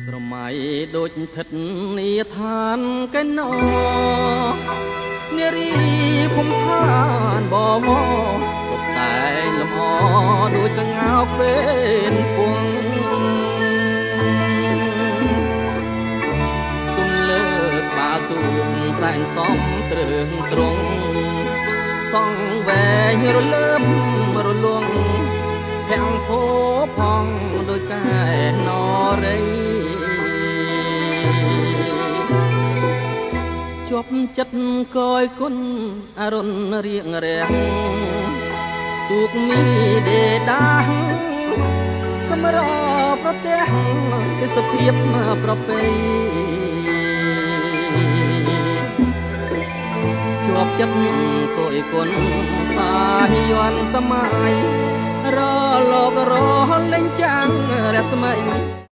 ស្រមៃដូចថិតនីឋានកែណោនារីភូមិឋានបមទុកតែលំអដូចកងោកពេលពុងទុំលើកបាល់ទូកសែនសំត្រឹងត្រង់សងវែងរលើមរលងភាំងពោផងដូចកែនរីជាប់ចិត្តកយគុណអរុណរៀងរាំងទូកមីដេដាស់កំរប្រទះទេសភាពប្រពៃជាប់ចិត្តកយគុណសាយយន់សម័យរលករលេងចាំងរស្មី